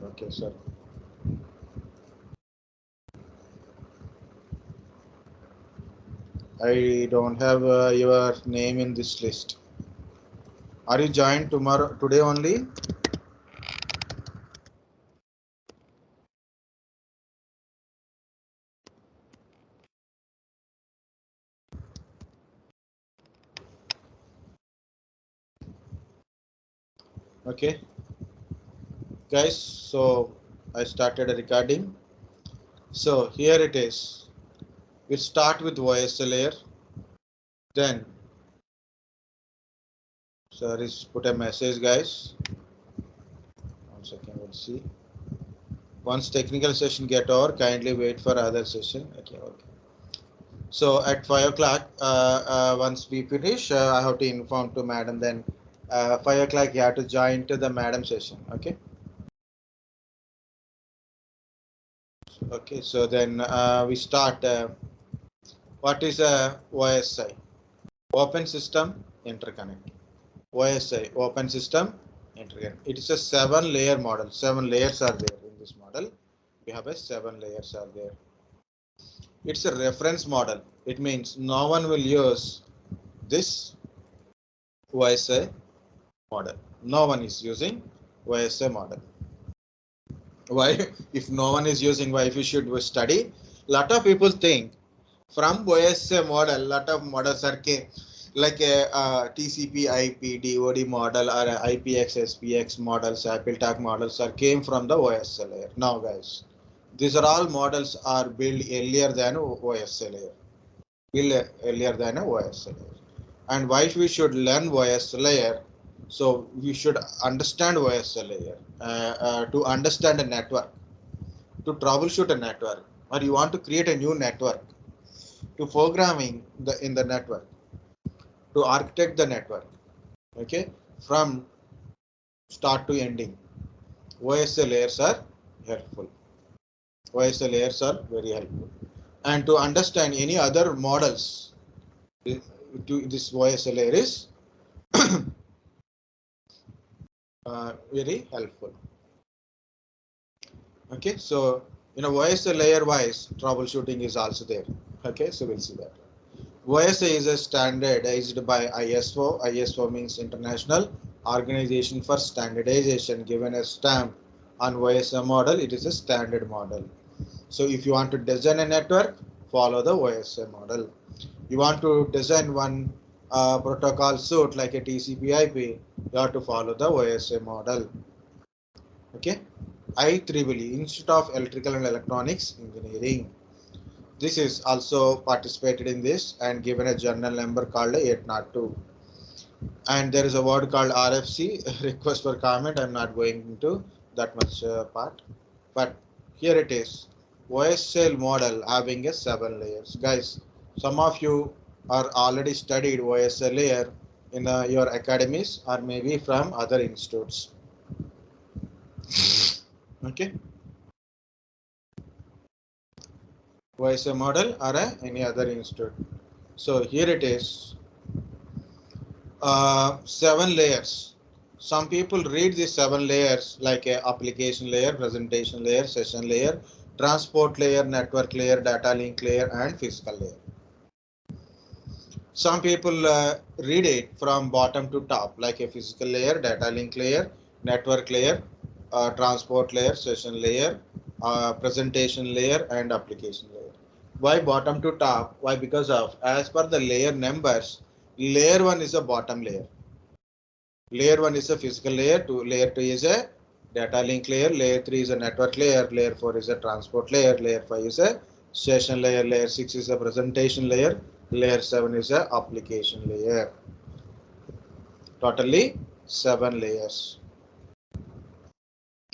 Okay, sir. I don't have your name in this list. Are you joined today only? Okay, guys, so I started a recording. So here it is. We start with OSI layer. Then, sorry, put a message, guys. 1 second, we'll see. Once technical session get over, kindly wait for other session. Okay. So at 5 o'clock, once we finish, I have to inform to madam. Then 5 o'clock, you have to join to the madam session. Okay. Okay. So then we start. What is a OSI? Open System Interconnect. OSI, Open System Interconnect. It is a 7-layer model. 7 layers are there in this model. We have a 7 layers are there. It's a reference model. It means no one will use this OSI model. No one is using OSI model. Why? If no one is using, why we should study? Lot of people think from OSI model, lot of models are like a TCP IP DoD model or a IPX SPX models, AppleTalk models are came from the OSI layer. Now, guys, these are all models are built earlier than OSI layer. Built earlier than a OSI layer. And why we should learn OSI layer? So we should understand OSI layer to understand a network, to troubleshoot a network, or you want to create a new network, to programming in the network, to architect the network. Okay, from start to ending, OSI layers are helpful. OSI layers are very helpful, and to understand any other models, to this OSI layer is very helpful. Okay, so OSI layer wise troubleshooting is also there. Okay, so we'll see that. OSI is a standardized by ISO. ISO means International Organization for Standardization. Given a stamp on OSI model, it is a standard model. So if you want to design a network, follow the OSI model. You want to design one protocol suite like a TCP/IP, you have to follow the OSI model. Okay, IEEE, Institute of Electrical and Electronics Engineering. This is also participated in this and given a journal number called 802. And there is a word called RFC, request for comment. I'm not going into that much part, but here it is. OSI model having a 7 layers. Guys, some of you are already studied OSI layer in your academies or maybe from other institutes. Okay. OSI model or any other institute. So here it is. 7 layers. Some people read these 7 layers like a application layer, presentation layer, session layer, transport layer, network layer, data link layer, and physical layer. Some people read it from bottom to top like a physical layer, data link layer, network layer, transport layer, session layer, presentation layer, and application layer. Why bottom to top? Why? Because of as per the layer numbers, layer 1 is a bottom layer. Layer 1 is a physical layer, layer 2 is a data link layer, layer 3 is a network layer, layer 4 is a transport layer, layer 5 is a session layer, layer 6 is a presentation layer, layer 7 is a application layer. Totally 7 layers.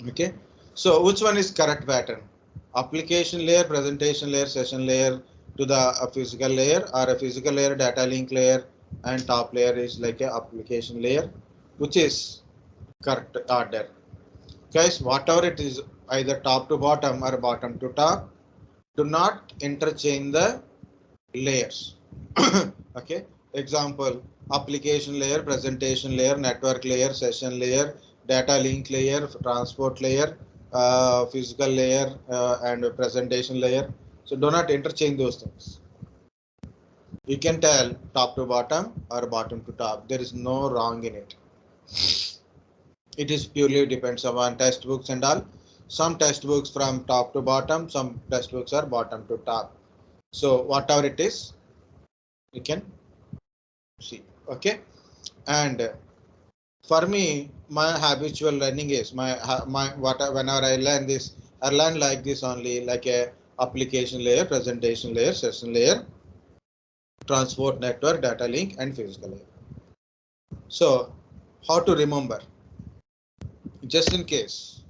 Okay, so which one is correct pattern? Application layer, presentation layer, session layer to the physical layer, or a physical layer, data link layer, and top layer is like a application layer, which is correct order. Guys, whatever it is, either top to bottom or bottom to top, do not interchange the layers. Okay, example, application layer, presentation layer, network layer, session layer, data link layer, transport layer, physical layer and presentation layer. So do not interchange those things. You can tell top to bottom or bottom to top. There is no wrong in it. It is purely depends upon textbooks and all. Some textbooks from top to bottom, some textbooks are bottom to top. So whatever it is, you can see. Okay. And for me, my habitual learning is whenever I learn this, I learn like this only, like a application layer, presentation layer, session layer, transport network, data link, and physical layer. So how to remember? Just in case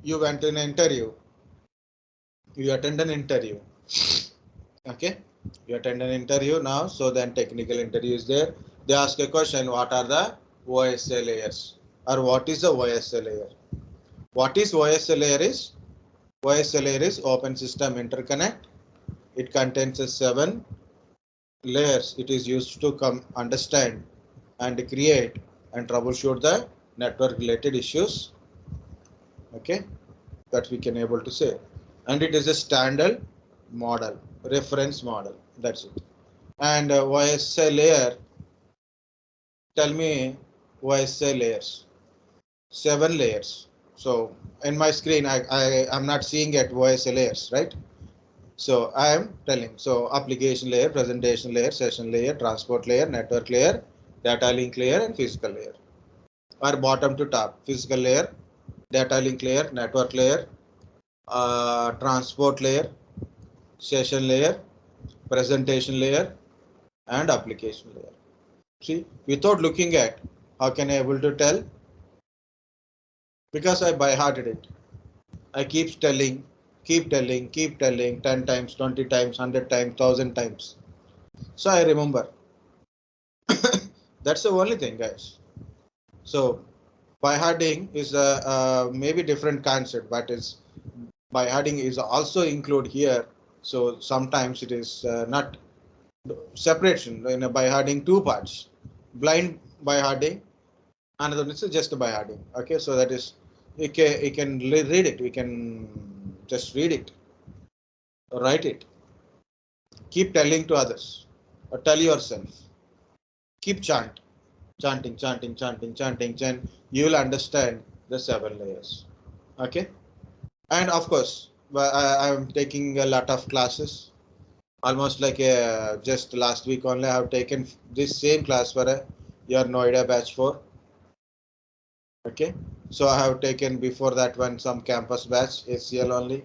you went to an interview, you attend an interview. Okay, you attend an interview now. So then technical interview is there. They ask a question: what are the OSI layers, or what is the OSI layer? What is OSI layer is? OSI layer is Open System Interconnect. It contains 7 layers. It is used to understand and create and troubleshoot the network related issues. Okay, that we can able to say. And it is a standard model, reference model. That's it. And OSI layer, tell me OSI layers. 7 layers. So in my screen, I'm not seeing at OSI layers, right? So I am telling. So application layer, presentation layer, session layer, transport layer, network layer, data link layer, and physical layer. Or bottom to top, physical layer, data link layer, network layer, transport layer, session layer, presentation layer, and application layer. See, without looking at, how can I able to tell? Because I by hearted it. I keep telling 10 times, 20 times, 100 times, 1000 times. So I remember. That's the only thing, guys. So by hearting is a maybe different concept, but is by hearting is also include here. So sometimes it is not separation in a by hearting 2 parts. Blind by hearting, another is just by hearting. Okay, so that is you can read it. We can just read it, write it. Keep telling to others, or tell yourself. Keep chanting. You will understand the 7 layers. Okay, and of course, I am taking a lot of classes. Almost like just last week only, I have taken this same class for your Noida batch 4. Okay, so I have taken before that one some campus batch HCL only.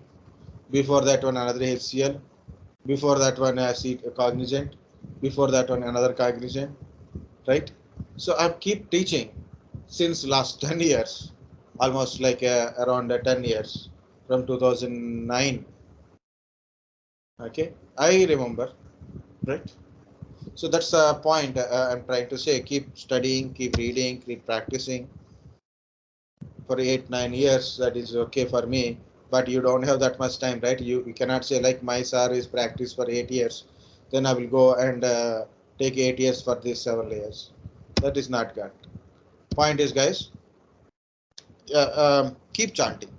Before that one another HCL. Before that one Cognizant. Before that one another Cognizant. Right? So I keep teaching since last 10 years, almost like around 10 years from 2009. Okay, I remember, right? So that's the point I'm trying to say. Keep studying, keep reading, keep practicing. For 8-9 years, that is okay for me. But you don't have that much time, right? You cannot say like my sir is practice for 8 years, then I will go and take 8 years for these 7 layers. That is not good. Point is, guys, keep chanting.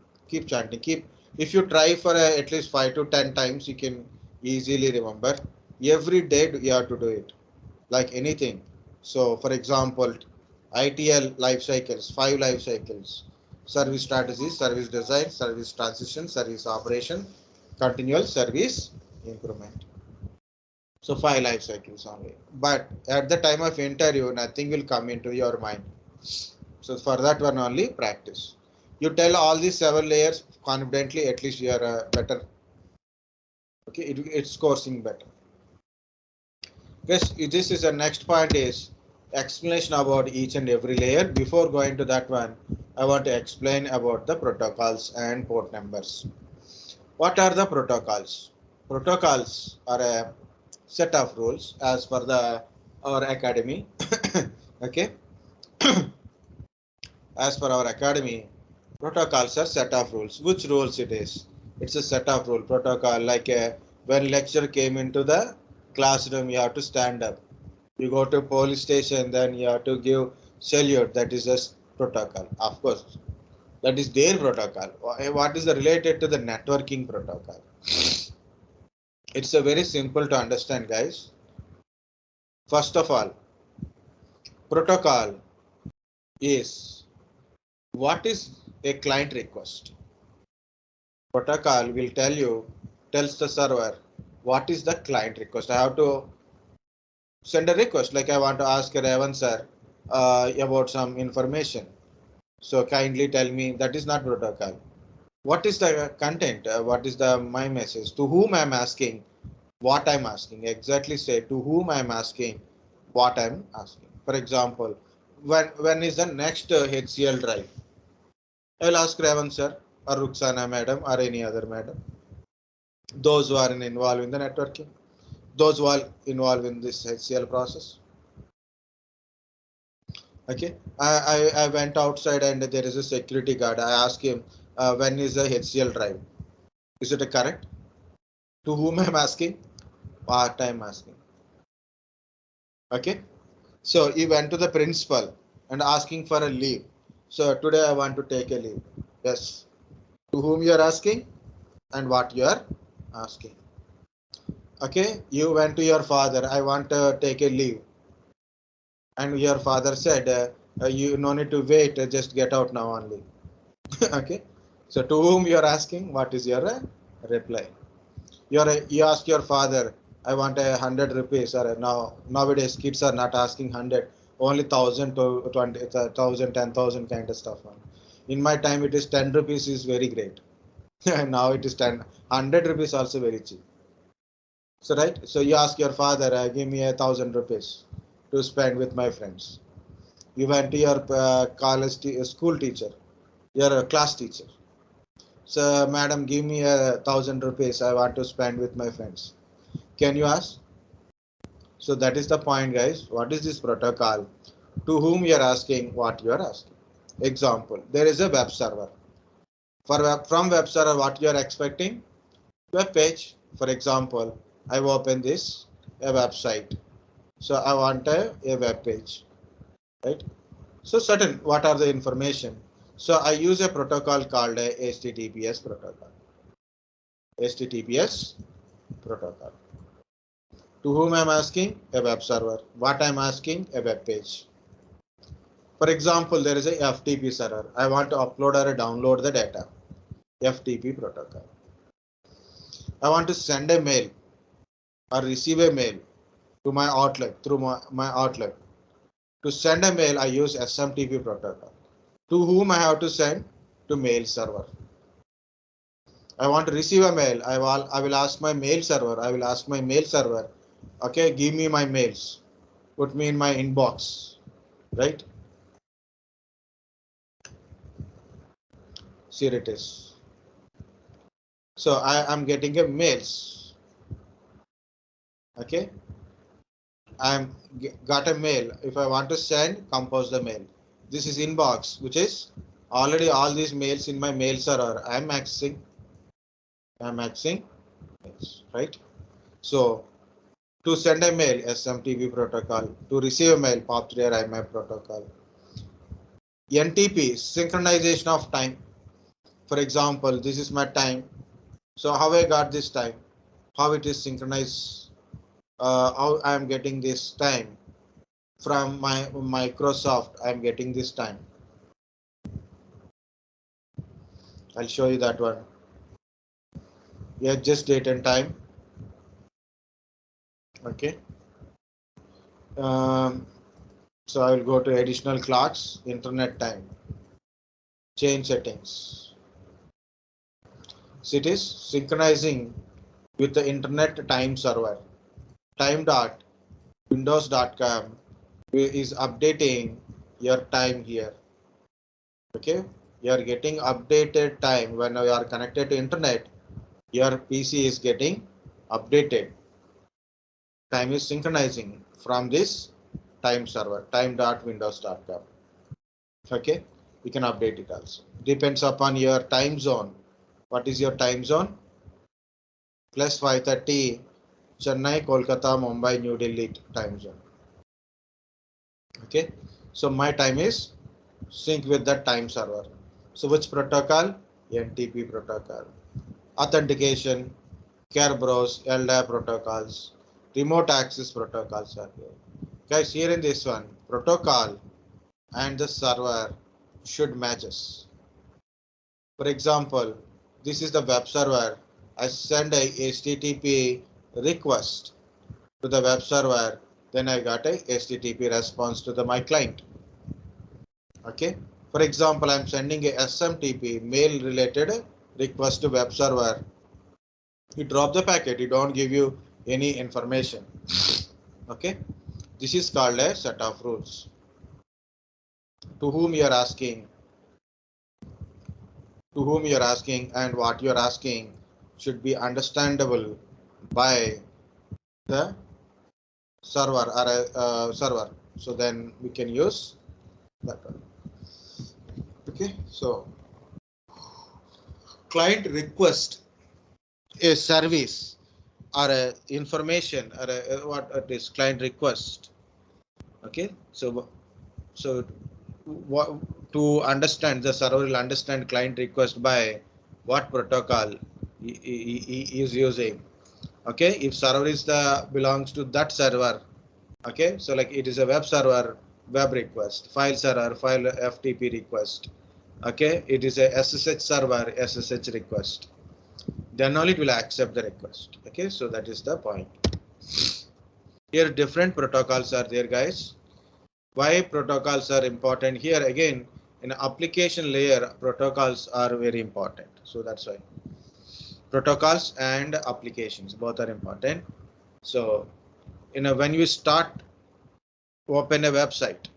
If you try for at least 5 to 10 times, you can easily remember. Every day you have to do it, like anything. So for example, ITL life cycles, 5 life cycles: service strategy, service design, service transition, service operation, continual service improvement. So 5 life cycles only. But at the time of interview, nothing will come into your mind. So for that one only practice. You tell all these 7 layers confidently, at least you are better. Okay, it's coursing better. Guys, this is the next point is explanation about each and every layer. Before going to that one, I want to explain about the protocols and port numbers. What are the protocols? Protocols are a set of rules as per our academy. Okay. As per our academy, protocols are set of rules. Which rules it is? It's a set of rule protocol. Like when lecture came into the classroom, you have to stand up. You go to police station, then you have to give salute. That is a protocol. Of course, That is their protocol. What is the related to the networking protocol? It's a very simple to understand, guys. First of all, protocol is what is a client request. Protocol will tells the server what is the client request. I have to send a request, like I want to ask Ravan sir about some information. So kindly tell me. That is not protocol. What is the content? What is the my message? To whom I'm asking? What I'm asking? Exactly say to whom I'm asking. What I'm asking. For example, when is the next HCL drive? I'll ask Ravan sir or Ruxana madam or any other madam. Those who are involved in the networking, those who are involved in this HCL process. Okay, I went outside and there is a security guard. I asked him when is the HCL drive? Is it correct? To whom I'm asking? What I'm asking. Okay, so he went to the principal and asking for a leave. So today I want to take a leave. Yes. To whom you are asking and what you are asking. Okay, you went to your father. I want to take a leave. And your father said, you no need to wait, just get out now only. Okay, so to whom you are asking, what is your reply? You ask your father, I want 100 rupees, or nowadays kids are not asking 100, only 1,000 to 20, 1,000, 10,000 kind of stuff. In my time, it is 10 rupees is very great. Now it is 10, 100 rupees also very cheap. So right, so you ask your father, give me 1,000 rupees to spend with my friends. You went to your school teacher, your class teacher. So, madam, give me 1,000 rupees. I want to spend with my friends. Can you ask? So that is the point, guys. What is this protocol? To whom you are asking, what you are asking. Example, there is a web server. From web server, what you are expecting? Web page. For example, I will open this, a website. So I want a web page, right? So certain, what are the information? So I use a protocol called a HTTPS protocol. HTTPS protocol. To whom I'm asking? A web server. What I'm asking? A web page. For example, there is a FTP server. I want to upload or download the data. FTP protocol. I want to send a mail or receive a mail to my Outlook through my Outlook. To send a mail, I use SMTP protocol. To whom I have to send? To mail server. I want to receive a mail. I will ask my mail server. I will ask my mail server. Okay, give me my mails. Put me in my inbox. Right? Here it is. So I am getting a mails. Okay. I'm got a mail. If I want to send, compose the mail. This is inbox, which is already all these mails in my mail server. I'm accessing mails, right? So to send a mail, SMTP protocol. To receive a mail, POP3 or IMAP protocol. Ntp Synchronization of Time. For example, this is my time. So how I got this time? How it is synchronized? How I am getting this time from my Microsoft? I am getting this time. I'll show you that one. Yeah, just date and time. Okay. So I will go to additional clocks, internet time, change settings. So it is synchronizing with the internet time server. Time.windows.com is updating your time here. Okay, you are getting updated time when you are connected to internet. Your PC is getting updated. Time is synchronizing from this time server, time.windows.com. Okay, you can update it also. Depends upon your time zone. What is your time zone? Plus 5:30 Chennai, Kolkata, Mumbai, New Delhi time zone. Okay, so my time is sync with that time server. So which protocol? NTP protocol. Authentication, Kerberos, LDAP protocols, remote access protocols are there. Guys, here in this one, protocol and the server should matches. For example, this is the web server. I send a HTTP request to the web server, then I got a HTTP response to my client. Okay. For example, I'm sending a SMTP mail related request to web server. You drop the packet, it don't give you any information. Okay. This is called a set of rules. To whom you are asking, and what you are asking should be understandable by the server or a server. So then we can use that one. Okay. So client request a service or a information or what it is client request. Okay. So what to understand, the server will understand client request by what protocol he is using. Okay. If server is belongs to that server. Okay. So like it is a web server, web request, file server, file FTP request. Okay. It is a SSH server, SSH request. Then only it will accept the request. Okay. So that is the point. Here different protocols are there, guys. Why protocols are important? Here again, in application layer, protocols are very important. So that's why protocols and applications both are important. So when you start open a website,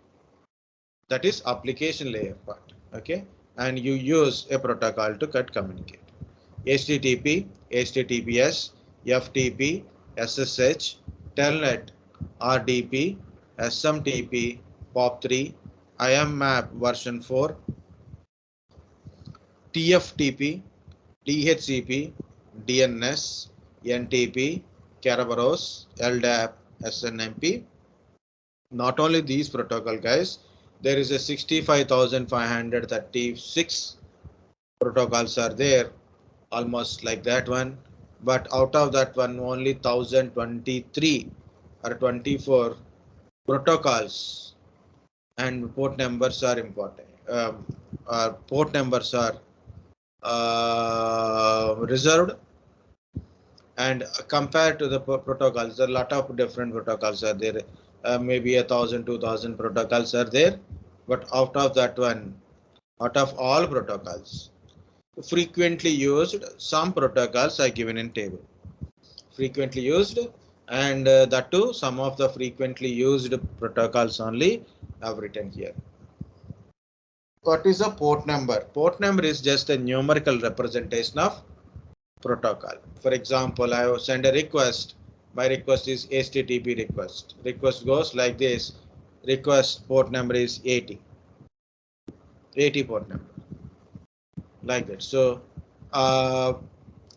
that is application layer part. Okay. And you use a protocol to communicate. HTTP, HTTPS, FTP, SSH, TELNET, RDP, SMTP, POP3, IMAP version 4, TFTP, DHCP, DNS, NTP, Kerberos, LDAP, SNMP. Not only these protocol, guys, there is a 65,536 protocols are there, almost like that one. But out of that one, only 1023 or 24 protocols and port numbers are important. Port numbers are reserved, and compared to the protocols, a lot of different protocols are there. Maybe 1,000, 2,000 protocols are there, but out of that one, out of all protocols, frequently used, some protocols are given in table. Frequently used, and that too, some of the frequently used protocols only I've written here. What is a port number? Port number is just a numerical representation of protocol. For example, I will send a request. My request is HTTP request. Request goes like this. Request port number is 80. 80 port number. Like that. So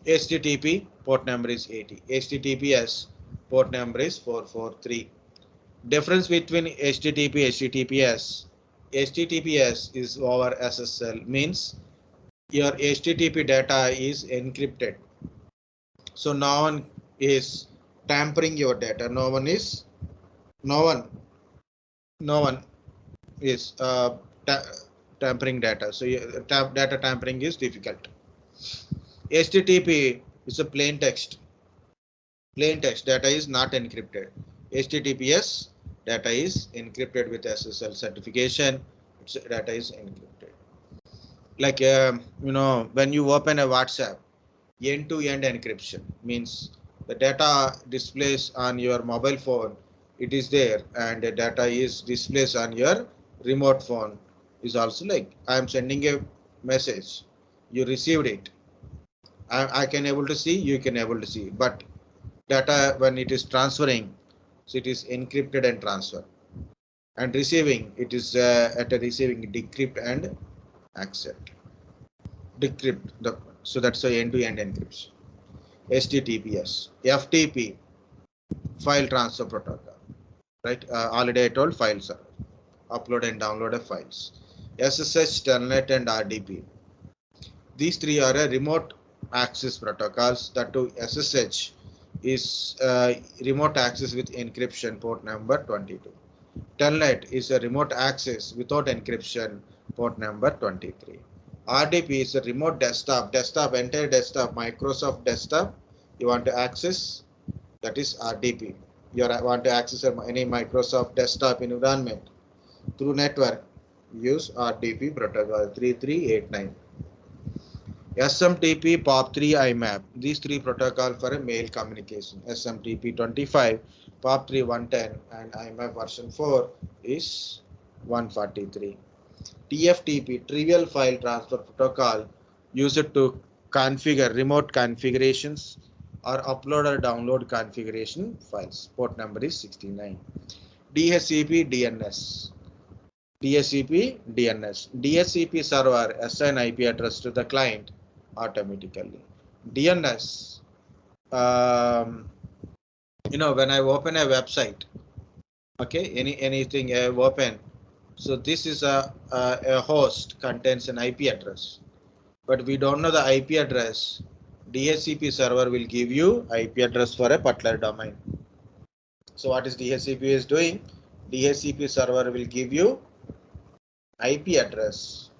HTTP port number is 80. HTTPS port number is 443. Difference between HTTP, HTTPS. HTTPS is over SSL, means your HTTP data is encrypted. So no one is tampering your data. No one is tampering data. So data tampering is difficult. HTTP is a plain text. Plain text data is not encrypted. HTTPS data is encrypted with SSL certification. Data is encrypted. Like when you open a WhatsApp, end-to-end encryption means the data displays on your mobile phone, it is there, and the data is displays on your remote phone is also like I am sending a message, you received it, I can able to see, you can able to see, but data when it is transferring, so it is encrypted and transfer, and receiving it is at a receiving decrypt and accept. Decrypt so that's a end-to-end encryption. HTTPS, FTP, file transfer protocol, right? Already I told file server, upload and download of files. SSH, TELNET, and RDP. These three are a remote access protocols. That to SSH is remote access with encryption, port number 22. TELNET is a remote access without encryption, port number 23. RDP is a remote desktop, entire desktop, Microsoft desktop. You want to access, that is RDP. You want to access any Microsoft desktop environment through network, use RDP protocol 3389. SMTP, POP3, IMAP. These three protocols for a mail communication. SMTP 25, POP3 110, and IMAP version 4 is 143. TFTP, Trivial File Transfer Protocol, used to configure remote configurations or upload or download configuration files. Port number is 69. DHCP, DNS. DHCP, DNS. DHCP server assign IP address to the client automatically. DNS, when I open a website, okay, anything I open, so this is a host contains an IP address, but we don't know the IP address. DHCP server will give you IP address for a particular domain. So what is DHCP is doing? DHCP server will give you IP address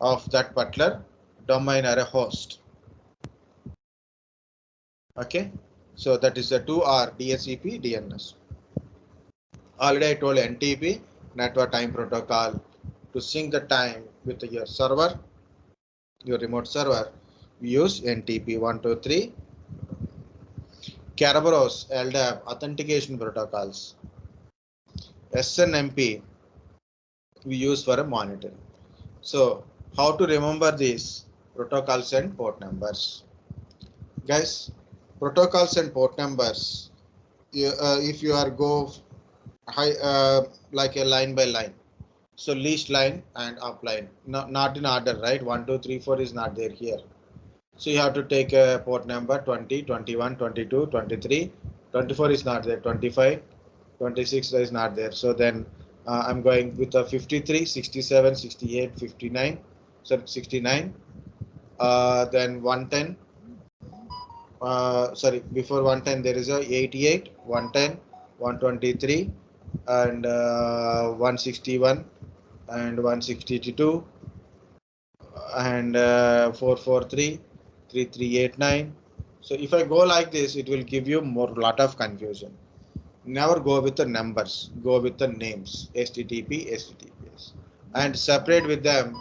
of that particular domain or a host. Okay, so that is a 2R DHCP DNS. Already I told NTP, network time protocol, to sync the time with your server, your remote server. We use NTP 123. Kerberos, LDAP, authentication protocols. SNMP we use for a monitoring. So how to remember these protocols and port numbers? Guys, protocols and port numbers, if you are go high, like a line by line, so least line and up line, not in order, right? 1, 2, 3, 4 is not there here. So you have to take a port number 20, 21, 22, 23, 24 is not there, 25, 26 is not there. So then I'm going with a 53, 67, 68, 59, so 69, then 110. Before 110 there is a 88, 110, 123, and 161, and 162, and 443, 3389. So if I go like this, it will give you lot of confusion. Never go with the numbers, go with the names, HTTP, HTTPS, and separate them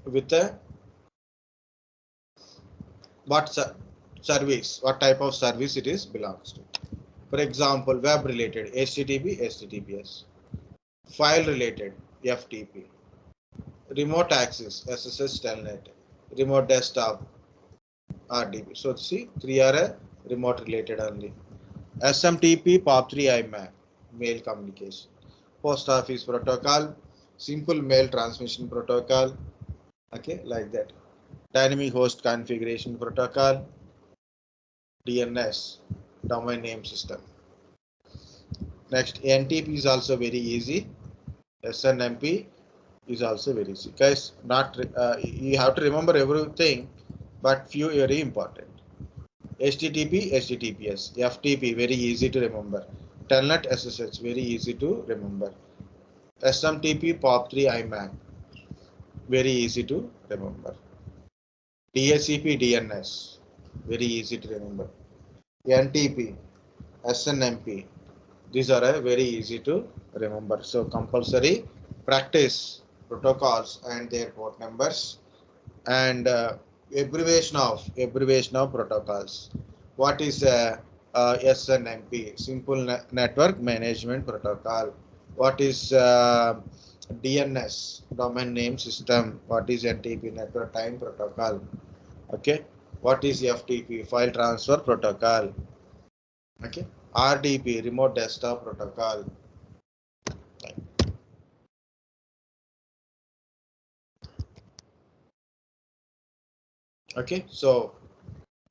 with the what type of service it is belongs to. For example, web related HTTP, HTTPS, file related FTP, remote access SSH, TELNET, remote desktop RDP. So see, three are a remote related only. SMTP, POP3, IMAP, mail communication, post office protocol, simple mail transmission protocol, okay, like that. Dynamic host configuration protocol, DNS, domain name system. Next, NTP is also very easy. SNMP is also very easy. Guys, you have to remember everything, but few very important. HTTP, HTTPS, FTP very easy to remember. TELNET, SSH very easy to remember. SMTP, POP3, IMAP very easy to remember. DHCP, DNS very easy to remember. NTP, SNMP, these are very easy to remember. So compulsory practice protocols and their port numbers, and abbreviation of protocols. What is SNMP? Simple Network Management Protocol. What is DNS? Domain Name System. What is NTP? Network Time Protocol. Okay. What is FTP? File Transfer Protocol. Okay. RDP, Remote Desktop Protocol. Okay, so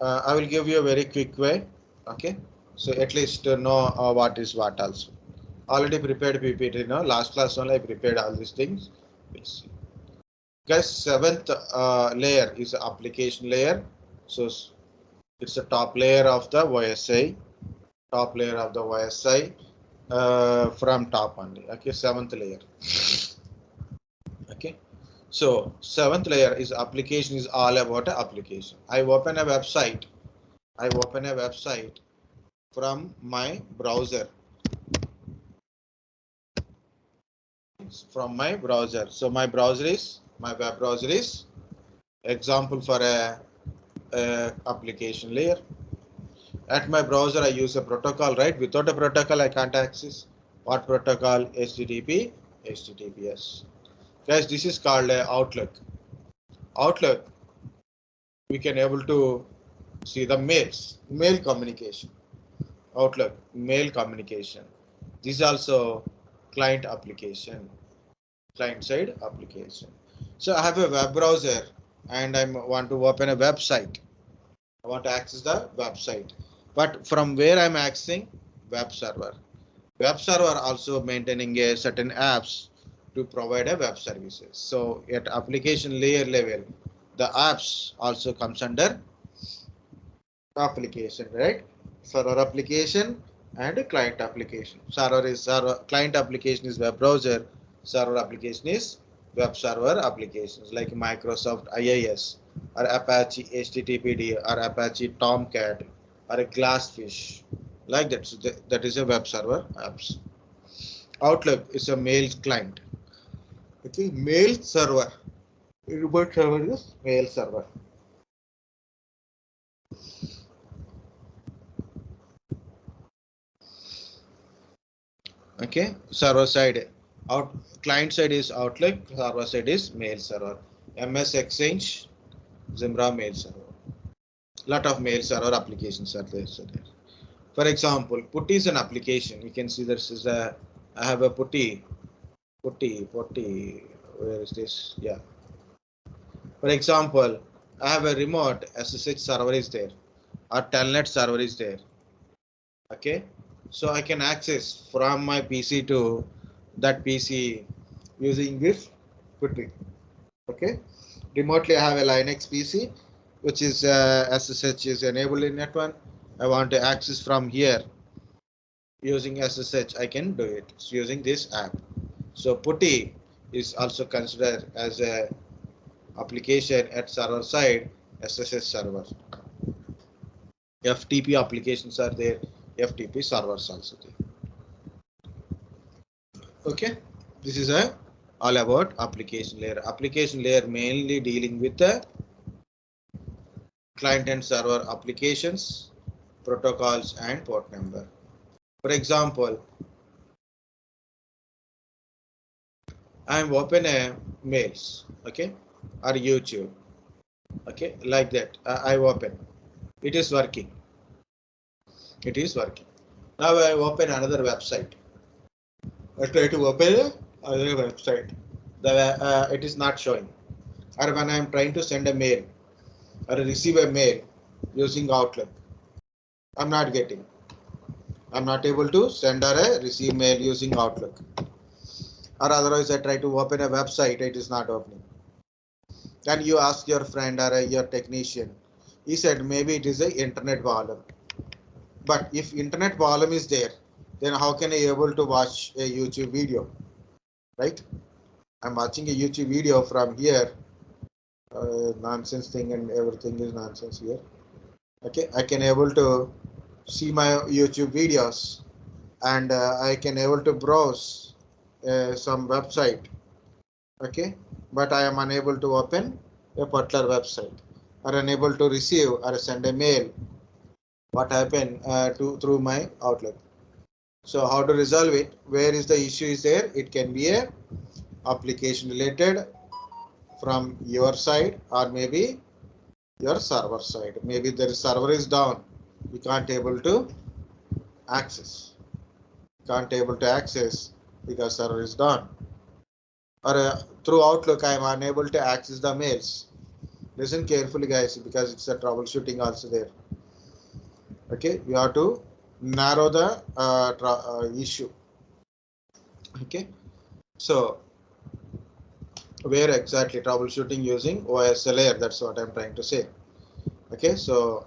I will give you a very quick way. Okay, so at least to know what is what also. already prepared PPT. No, last class only I prepared all these things. We'll see. Guys, seventh layer is the application layer. So it's the top layer of the OSI. Top layer of the OSI from top only. Okay, seventh layer. Okay. So seventh layer is application is all about a application. I open a website. I open a website from my browser. From my browser. So my web browser is example for a application layer. At my browser, I use a protocol, right? Without a protocol, I can't access. What protocol? HTTP, HTTPS. Guys, this is called Outlook. Outlook, we can able to see the mail communication. Outlook, mail communication. This is also client application, client side application. So I have a web browser and I want to open a website. I want to access the website, but from where I'm accessing? Web server. Web server also maintaining a certain apps to provide a web services. So at application layer level, the apps also comes under application, right? Server application and client application. Server, client application is web browser. Server application is web server applications like Microsoft IIS or Apache HTTPD or Apache Tomcat or a Glassfish, like that. So that is a web server apps. Outlook is a mail client. Okay, mail server. Remote server is mail server. Okay, server side client side is Outlook, server side is mail server. MS Exchange, Zimbra mail server. Lot of mail server applications are there. For example, Putty is an application. You can see this is a I have a Putty. Where is this? Yeah. For example, I have a remote SSH server is there, or TELNET server is there. Okay, so I can access from my PC to that PC using this Putty. Okay, remotely I have a Linux PC which is SSH is enabled in that one. I want to access from here using SSH. I can do it using this app. So Putty is also considered as a application at server side SSH server. FTP applications are there. FTP servers also there. Okay, this is a all about application layer. Application layer mainly dealing with the client and server applications, protocols, and port number. For example, I am open a mails, okay, or YouTube, okay, like that. I open. It is working. It is working. Now I open another website. I try to open another website. It is not showing. Or when I am trying to send a mail or receive a mail using Outlook, I'm not getting. I'm not able to send or receive mail using Outlook. Or otherwise I try to open a website, it is not opening. Then you ask your friend or your technician. He said maybe it is a internet problem. But if internet problem is there, then how can I able to watch a YouTube video? Right? I'm watching a YouTube video from here. Nonsense thing and everything is nonsense here. Okay, I can able to see my YouTube videos and I can able to browse some website. Okay, but I am unable to open a particular website or unable to receive or send a mail. What happened through my Outlook? So how to resolve it? Where is the issue is there? It can be a application related from your side or maybe your server side. Maybe the server is down. You can't able to access. Can't able to access because server is down. Or through Outlook, I am unable to access the mails. Listen carefully, guys, because it's a troubleshooting also there. Okay, you have to narrow the issue. Okay, so where exactly troubleshooting using OSI layer, that's what I'm trying to say. Okay, so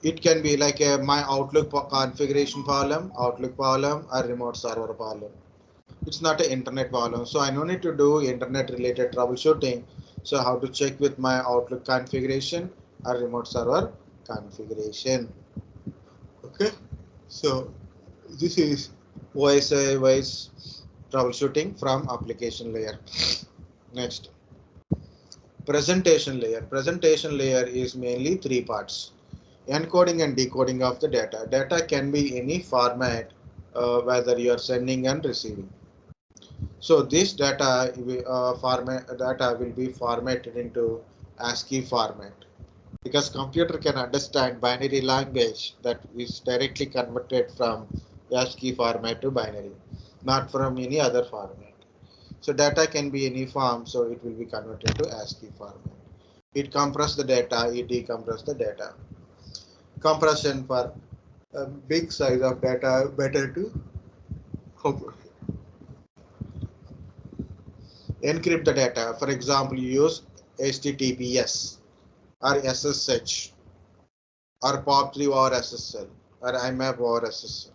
it can be like my Outlook configuration problem, Outlook problem, or remote server problem. It's not an internet problem, so I no need to do internet related troubleshooting. So how to check with my Outlook configuration or remote server configuration. Okay, so this is OSI wise troubleshooting from application layer. Next, presentation layer. Presentation layer is mainly three parts: encoding and decoding of the data. Data can be any format, whether you are sending and receiving. So this data will be formatted into ASCII format, because computer can understand binary language that is directly converted from ASCII format to binary, not from any other format. So data can be any form, so it will be converted to ASCII format. It compresses the data, it decompresses the data. Compression for a big size of data, better to compress. Encrypt the data. For example, you use HTTPS or SSH or POP3 over SSL or IMAP over SSL.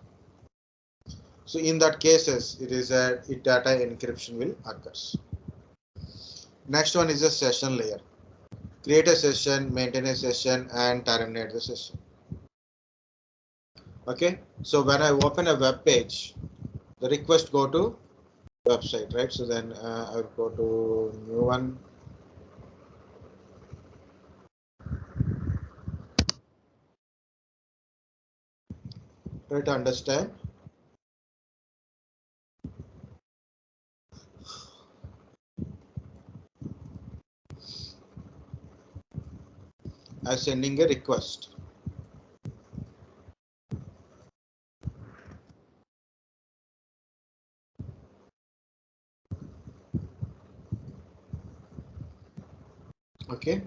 So in that cases, it is a data encryption will occurs. Next one is a session layer. Create a session, maintain a session, and terminate the session. Okay, so when I open a web page, the request go to website, right? So then I'll go to new one. Try to understand. I'm sending a request. Okay.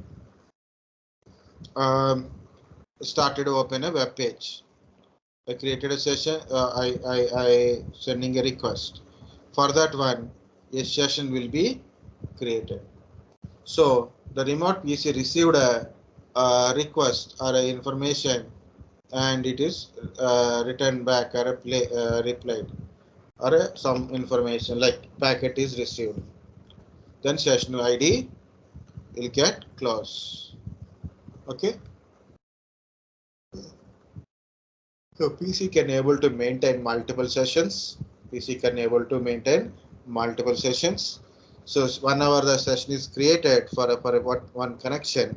Started to open a web page. I created a session. I sending a request. For that one, a session will be created. So the remote PC received a request or a information, and it is returned back or replied or some information like packet is received. Then session ID will get closed. Okay. So PC can able to maintain multiple sessions. PC can able to maintain multiple sessions. So whenever the session is created for one connection,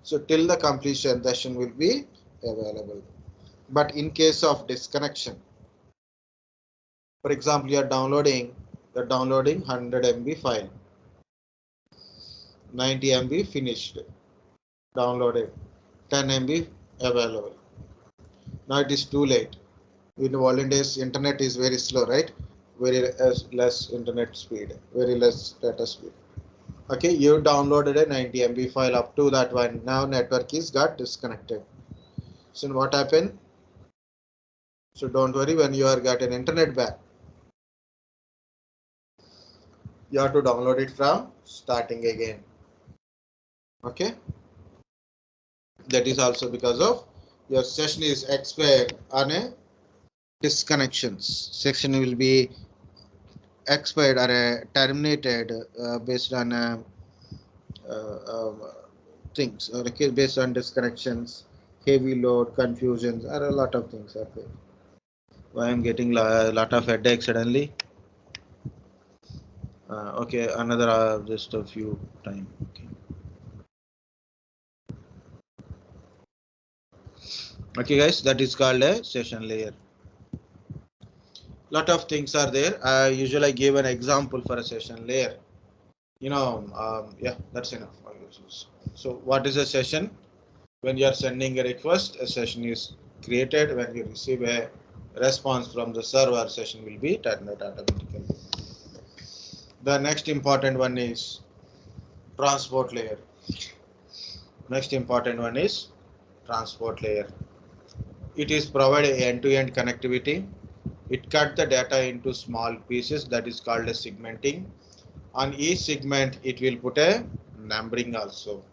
so till the completion, the session will be available. But in case of disconnection, for example, you're downloading 100 MB file, 90 MB finished, downloaded, 10 MB available. Now it is too late. In olden days, internet is very slow, right? Very less internet speed, very less data speed. Okay, you downloaded a 90 MB file up to that one. Now network is got disconnected. So what happened? So don't worry, when you are got an internet back, you have to download it from starting again. Okay, that is also because of your session is expired on a disconnections. Session will be expired or terminated based on things, or based on disconnections, heavy load, confusions, or a lot of things are there. Why I'm getting a lot of headache suddenly? Okay, another just a few time. Okay. Okay, guys, that is called a session layer. Lot of things are there. I usually give an example for a session layer. Yeah, that's enough. So what is a session? When you are sending a request, a session is created. When you receive a response from the server, session will be terminated automatically. The next important one is transport layer. Next important one is transport layer. It is provided end-to-end connectivity It cut the data into small pieces, that is called as segmenting. On each segment, it will put a numbering also.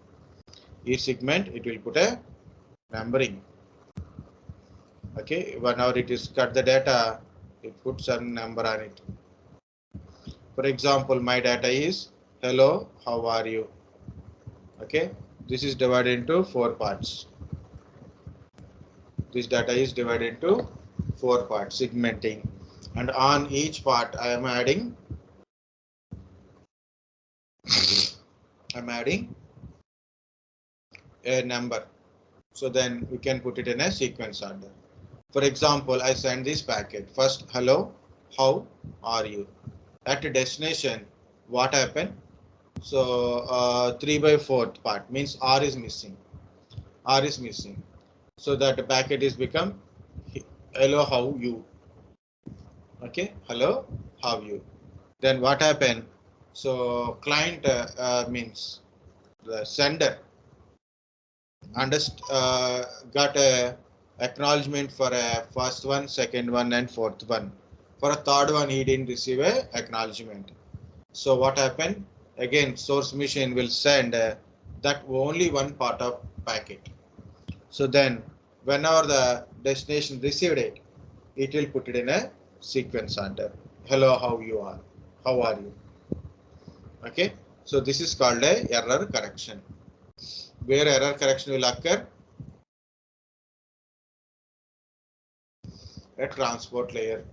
Each segment, it will put a numbering. Okay, whenever it is cut the data, it puts a number on it. For example, my data is hello, how are you? Okay, this is divided into 4 parts. This data is divided into 4 parts, segmenting, and on each part I am adding a number. So then we can put it in a sequence order. For example, I send this packet. First, hello, how are you? At destination, what happened? So 3 by 4th part means R is missing. R is missing. So that the packet is become hello, how you? Okay, hello, how you? Then what happened? So client means the sender got a acknowledgement for a first one, second one, and fourth one. For a third one, he didn't receive a acknowledgement. So what happened? Again, source machine will send that only one part of packet. So then, whenever the destination received it, it will put it in a sequence order. Hello, how you are? How are you? Okay. So this is called a error correction. Where error correction will occur? A transport layer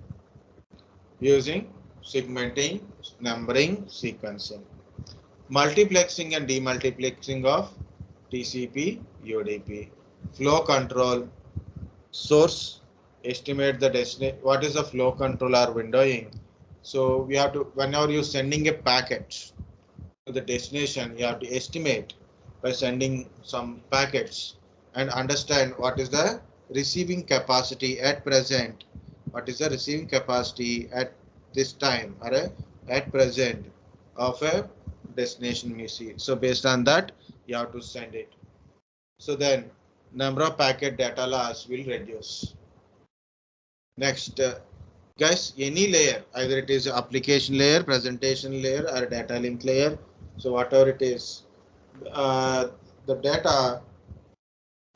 using segmenting, numbering, sequencing, multiplexing and demultiplexing of TCP, UDP, flow control, source, estimate the destination. What is the flow control or windowing? So we have to, whenever you're sending a packet to the destination, you have to estimate by sending some packets and understand what is the receiving capacity at present, what is the receiving capacity at this time or at present of a destination message. So based on that, you have to send it. So then number of packet data loss will reduce. Next, guys, any layer, either it is application layer, presentation layer, or data link layer. So whatever it is, the data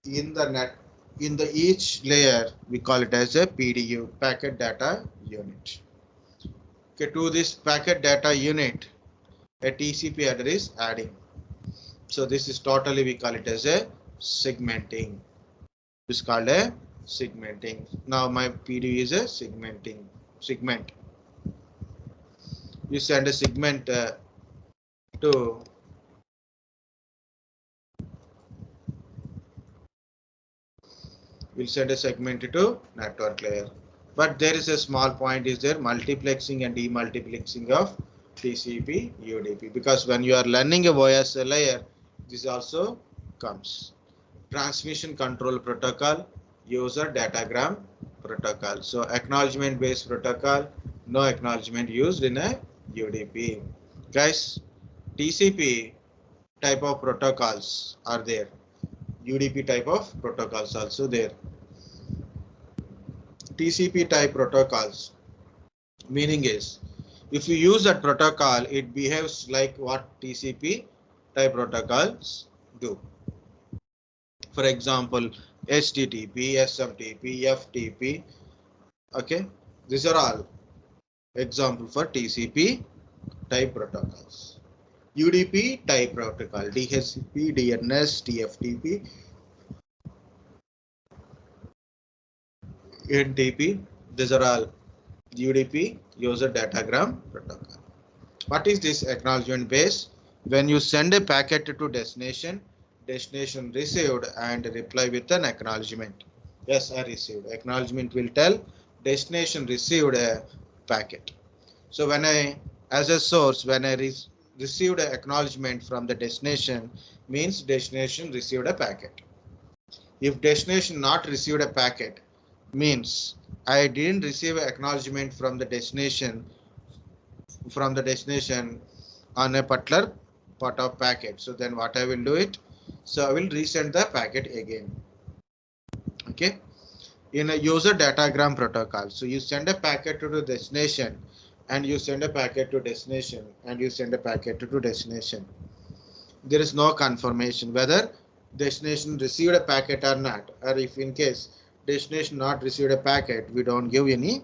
in the net, in the each layer, we call it as a PDU, packet data unit. Okay, to this packet data unit, a TCP header is adding. So this is totally, we call it as a segmenting. It's called a segmenting. Now my PDU is a segment. You send a segment to we'll send a segment to network layer. But there is a small point is there, multiplexing and demultiplexing of TCP UDP, because when you are learning a OSI layer, this also comes. Transmission control protocol, user datagram protocol. So acknowledgement based protocol, no acknowledgement used in a UDP. Guys, TCP type of protocols are there. UDP type of protocols also there. TCP type protocols, meaning is, if you use that protocol, it behaves like what TCP type protocols do. For example, HTTP, SMTP, FTP. Okay, these are all example for TCP type protocols. UDP type protocol, DHCP, DNS, TFTP, Ntp. These are all UDP, user datagram protocol. What is this acknowledgement base? When you send a packet to destination, destination received and reply with an acknowledgement. Yes, I received. Acknowledgement will tell destination received a packet. So when I, as a source, when I received an acknowledgement from the destination, means destination received a packet. If destination not received a packet, means I didn't receive an acknowledgement from the destination on a particular part of packet. So then what I will do it? So I will resend the packet again. Okay. in a user datagram protocol. So you send a packet to the destination, and you send a packet to destination, and you send a packet to destination. There is no confirmation whether destination received a packet or not, or if in case destination not received a packet, we don't give any,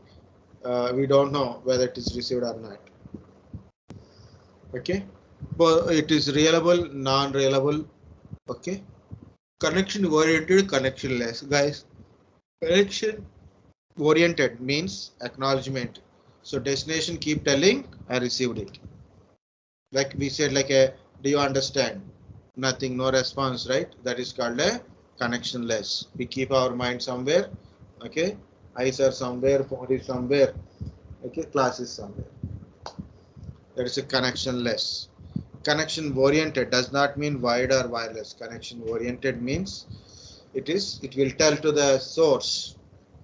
we don't know whether it is received or not. Okay, but it is reliable, non-reliable. Okay, connection oriented, connectionless, guys. Connection oriented means acknowledgement. So destination keep telling I received it. Like we said, like a do you understand? Nothing, no response, right? That is called a connectionless. We keep our mind somewhere. Okay, eyes are somewhere, phone is somewhere. Okay, class is somewhere. That is a connectionless. Connection oriented does not mean wired or wireless. Connection oriented means it will tell to the source.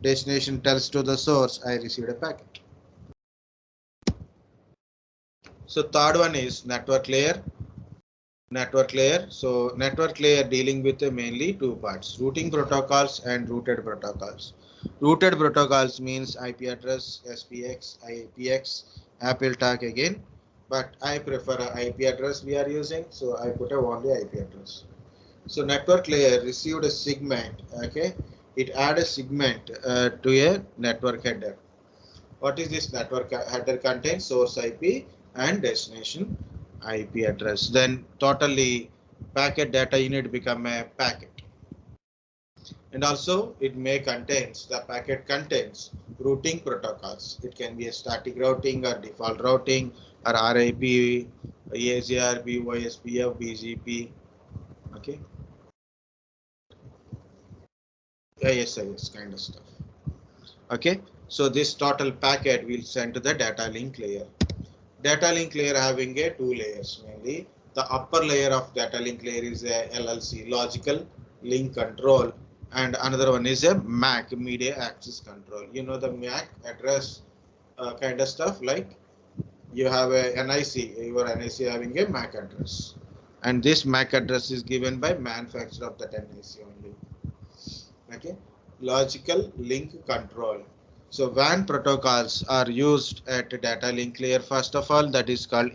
Destination tells to the source I received a packet. So third one is network layer. So network layer dealing with mainly two parts: routing protocols and routed protocols. Routed protocols means IP address, SPX, IPX, Apple talk again, but I prefer IP address we are using, so I put a only IP address. So network layer received a segment. Okay, it add a segment to a network header. What is this network header contains? Source IP and destination IP address. Then totally packet data unit become a packet. And also it may contains, the packet contains routing protocols. It can be a static routing or default routing or RIP, AZR, BOSPF, BGP. Okay. ASIS kind of stuff. Okay. So this total packet will send to the data link layer. Data link layer having a two layers mainly. The upper layer of data link layer is a LLC, logical link control, and another one is a MAC, media access control. You know the MAC address kind of stuff, like you have a NIC, your NIC having a MAC address, and this MAC address is given by manufacturer of that NIC only. Okay, logical link control. So WAN protocols are used at data link layer. First of all, that is called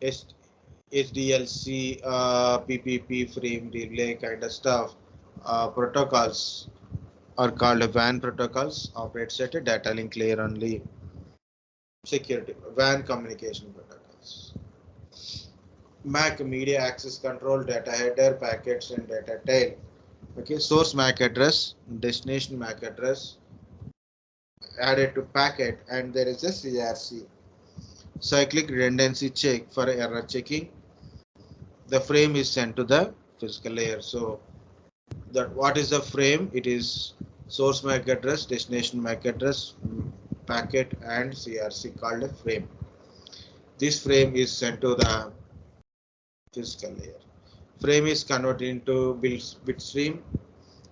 SDLC, PPP, frame relay kind of stuff. Protocols are called WAN protocols. Operates at a data link layer only. Security WAN communication protocols. MAC, media access control, data header, packets, and data tail. Okay, source MAC address, destination MAC address added to packet, and there is a CRC, cyclic redundancy check, for error checking. The frame is sent to the physical layer. So that what is the frame? It is source MAC address, destination MAC address, packet, and CRC called a frame. This frame is sent to the physical layer. Frame is converted into bit stream.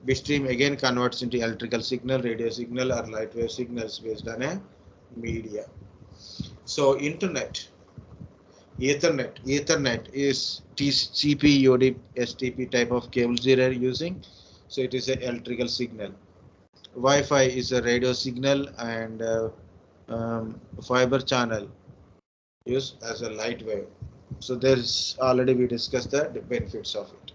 Bit stream again converts into electrical signal, radio signal, or light wave signals based on a media. So Ethernet is TCP, UDP, STP type of cables they are using. So it is an electrical signal. Wi-Fi is a radio signal, and fiber channel used as a light wave. So there's already we discussed the benefits of it.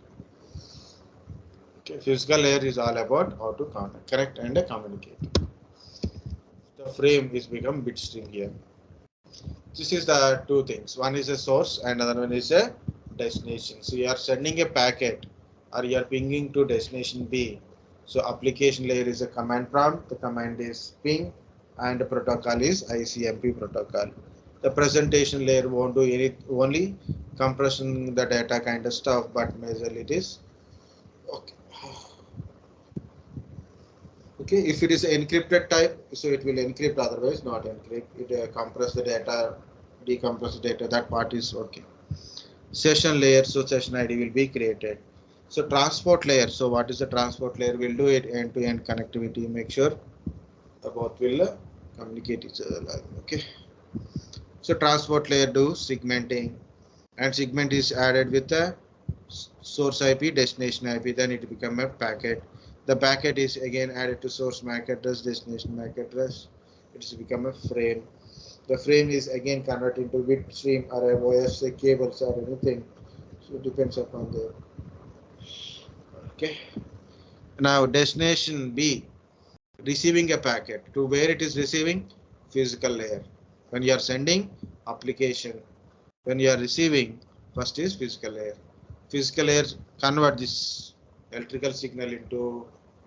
Okay, physical layer is all about how to connect and communicate. The frame is become bit string here. This is the two things. One is a source and another one is a destination. So you are sending a packet or you are pinging to destination B. So application layer is a command prompt. The command is ping, and the protocol is ICMP protocol. The presentation layer won't do any, only compression the data kind of stuff, but majorly it is okay. Okay, if it is encrypted type, so it will encrypt, otherwise not encrypt. It compress the data, decompress the data, that part is okay. Session layer, so session ID will be created. So transport layer, so what is the transport layer? Will do it end-to-end connectivity, make sure both will communicate each other. Okay, so transport layer do segmenting, and segment is added with the source IP, destination IP, then it become a packet. The packet is again added to source MAC address, destination MAC address. It has become a frame. The frame is again converted into bit stream or a OSI cables or anything. So it depends upon the. Okay. Now destination B, receiving a packet. To where it is receiving? Physical layer. When you are sending, application. When you are receiving, first is physical layer. Physical layer convert this electrical signal into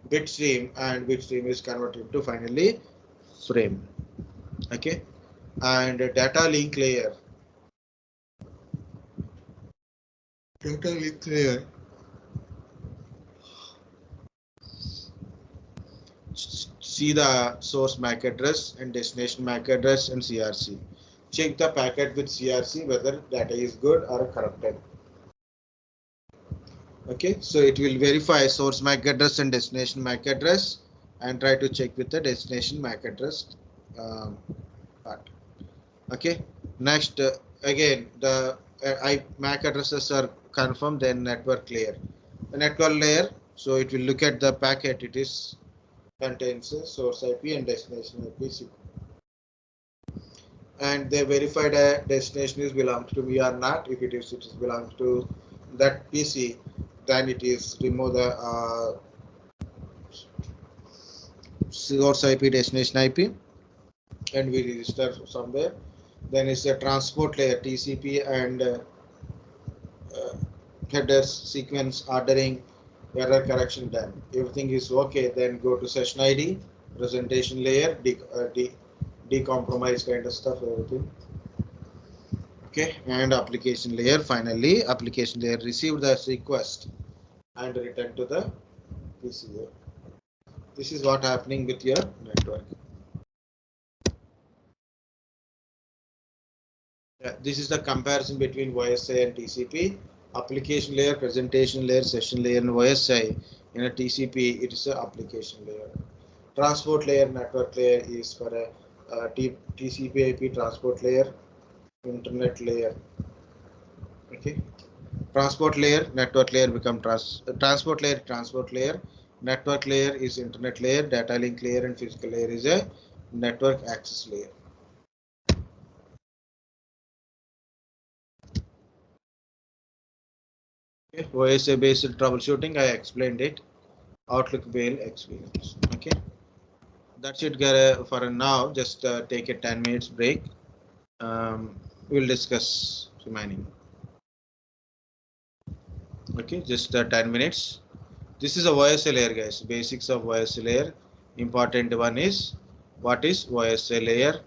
bit stream, and bit stream is converted to finally frame. Okay. And data link layer. Data link layer. See the source MAC address and destination MAC address and CRC. Check the packet with CRC whether data is good or corrupted. Okay, so it will verify source MAC address and destination MAC address and try to check with the destination MAC address part. Okay, next again the MAC addresses are confirmed, then network layer. The network layer, so it will look at the packet. It is contains a source IP and destination IP, and they verified a destination is belongs to me or not. If it is belongs to that PC, then it is remove the source IP, destination IP, and we register somewhere. Then it's a transport layer, TCP and headers, sequence, ordering, error correction done. Everything is okay. Then go to session ID, presentation layer, decompromise kind of stuff, everything. Okay, and application layer. Finally, application layer received the request and return to the PC. This is what happening with your network. This is the comparison between OSI and TCP. Application layer, presentation layer, session layer, and OSI. In a TCP, it is an application layer. Transport layer, network layer is for a TCP IP transport layer, internet layer. Okay. Transport layer, network layer become transport layer, network layer is internet layer, data link layer, and physical layer is a network access layer. Okay. OSI based troubleshooting, I explained it. Outlook mail experience. Okay, that's it for now. Just take a 10 minutes break. We'll discuss remaining. Okay, just 10 minutes. This is a OSI layer, guys. Basics of OSI layer. Important one is what is OSI layer?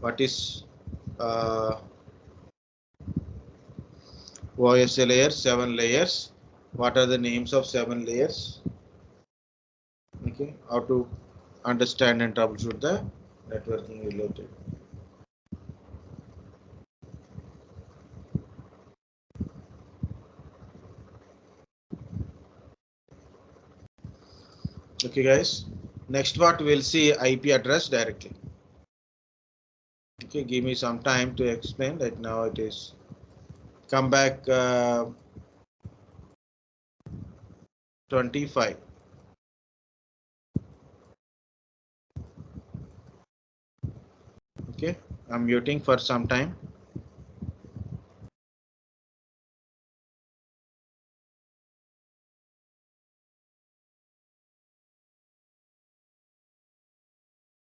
What is OSI layer? 7 layers. What are the names of 7 layers? Okay, how to understand and troubleshoot the networking related. Okay, guys. Next part we'll see IP address directly. Okay, give me some time to explain. Right now it is come back 25. Okay, I'm muting for some time.